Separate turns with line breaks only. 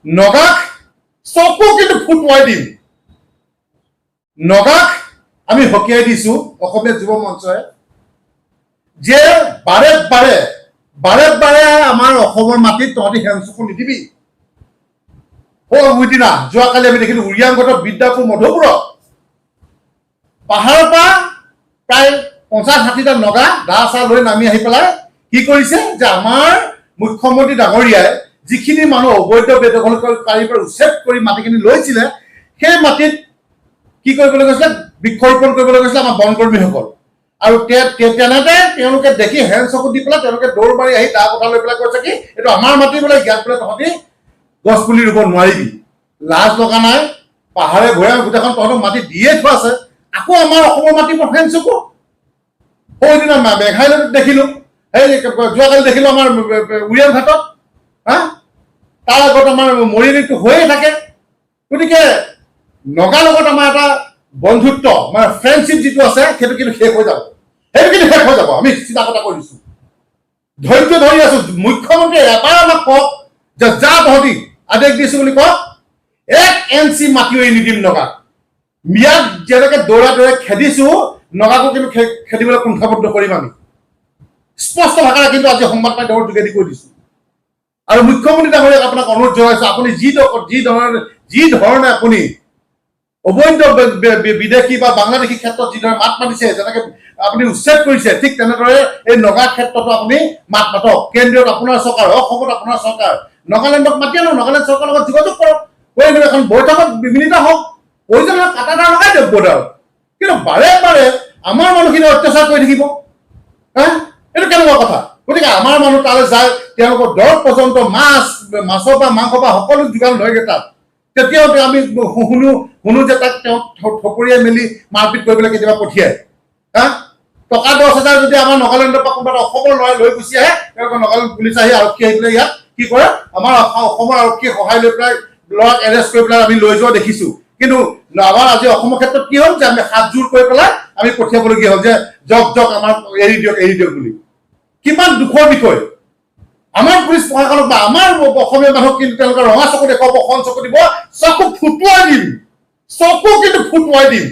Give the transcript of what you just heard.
নগাক চকু কিন্তু ফুটুৱাই দিম। নগাক আমি হকিয়াই দিছো অসমীয়া যুৱ মঞ্চই যে বাৰে বাৰে আমাৰ অসমৰ মাটিত তহঁতি হেমচকু নিদিবি। সিদিনা যোৱাকালি আমি দেখিলো উৰিয়াংগত বিদ্যাপুৰ মধুপুৰত পাহাৰৰ পৰা প্ৰায় 50-60টা নগা দা চা লৈ নামি আহি পেলাই কি কৰিছে যে আমাৰ মুখ্যমন্ত্ৰী ডাঙৰীয়াই যিখিনি মানুহ অবৈধ বেদখলকাৰীৰ পৰা উচ্ছেদ কৰি মাটিখিনি লৈছিলে সেই মাটিত কি কৰিবলৈ গৈছিলে বৃক্ষৰোপণ কৰিবলৈ গৈছিলে আমাৰ বনকৰ্মীসকল। আৰু তেনেতে তেওঁলোকে দেখি হেন চকু দি পেলাই তেওঁলোকে দৌৰ মাৰি আহি দা কথা লৈ পেলাই কৈছে কি এইটো আমাৰ মাটি বোলে, ইয়াত বোলে তহঁতি গছ পুলি ৰুব নোৱাৰিবি। লাজ লগা নাই? পাহাৰে ভৈয়ামে গোটেইখন তহঁতক মাটি দিয়ে থোৱা আছে, আকৌ আমাৰ অসমৰ মাটি হেন চকু। সেইদিনা মেঘালয়ত দেখিলো, সেই যোৱাকালি দেখিলো আমাৰ উৰিয়াং ঘাটত, তাৰ আগত আমাৰ মৰিনীটো হৈয়ে থাকে। গতিকে নগাৰ লগত আমাৰ এটা বন্ধুত্ব মানে ফ্ৰেণ্ডশ্বিপ যিটো আছে সেইটো কিন্তু শেষ হৈ যাব, আমি চিন্তা কথা কৈ দিছো। ধৈৰ্য ধৰি আছো। মুখ্যমন্ত্ৰীয়ে এবাৰ আমাক কওক যে যা তহঁতি আদেশ দিছো বুলি কওক, 1 ইঞ্চি মাটি এৰি নিদিম নগাক। মিয়াক যেনেকে দৌৰা খেদিছো নগাকো কিন্তু খেদিবলৈ কুণ্ঠাবদ্ধ কৰিম আমি। স্পষ্ট ভাষাৰে কিন্তু আজি সংবাদ মাধ্যমৰ যোগেদি কৈ দিছো। আৰু মুখ্যমন্ত্ৰী ডাঙৰীয়াক আপোনাক অনুৰোধ জনাইছো, আপুনি যি ধৰণে আপুনি অবৈধ বিদেশী বা বাংলাদেশী ক্ষেত্ৰত যিদৰে মাত মাতিছে, যেনেকে আপুনি উচ্ছেদ কৰিছে, ঠিক তেনেদৰে এই নগা ক্ষেত্ৰতো আপুনি মাত মাতক। কেন্দ্ৰীয়ত আপোনাৰ চৰকাৰ, অসমত আপোনাৰ চৰকাৰ, নগালেণ্ডক মাতি আনক, নগালেণ্ড চৰকাৰৰ লগত যোগাযোগ কৰক, এখন বৈঠকত মিলিত হওক, প্ৰয়োজন হয় কাটাদাৰ লগাই দিয়ক বৰ্ডাৰ। কিন্তু বাৰে আমাৰ মানুহখিনি অত্যাচাৰ কৰি থাকিব, এইটো কেনেকুৱা কথা? গতিকে আমাৰ মানুহ তালৈ যায়, তেওঁলোকৰ দৰ পৰ্যন্ত মাছৰ বা মাংস বা সকলো যোগান ধৰেগৈ তাত। তেতিয়াও আমি শুনো যে তাক তেওঁ ঠপৰিয়াই মেলি মাৰপিট কৰিবলৈ কেতিয়াবা পঠিয়ায়। টকা 10,000 যদি আমাৰ নগালেণ্ডৰ পৰা কোনোবা অসমৰ ল'ৰাই লৈ গুচি আহে, তেওঁলোকৰ নগালেণ্ড পুলিচ আহি আৰক্ষী আহি পেলাই ইয়াত কি কৰে, আমাৰ অসমৰ আৰক্ষীয়ে সহায় লৈ পেলাই ল'ৰাক এৰেষ্ট কৰি পেলাই আমি লৈ যোৱা দেখিছো। কিন্তু আমাৰ আজি অসমৰ ক্ষেত্ৰত কি হ'ল যে আমি হাত জোৰ কৰি পেলাই আমি পঠিয়াবলগীয়া হ'ল যে যক আমাৰ এৰি দিয়ক বুলি। কিমান দুখৰ বিষয়। আমাৰ পুলিচ প্ৰশাসনক বা আমাৰ অসমীয়া মানুহক কিন্তু তেওঁলোকে ৰঙা চকু দেখুৱাব, খন চকু দিব, চকু ফুটুৱাই দিম, চকু কিন্তু ফুটুৱাই দিম।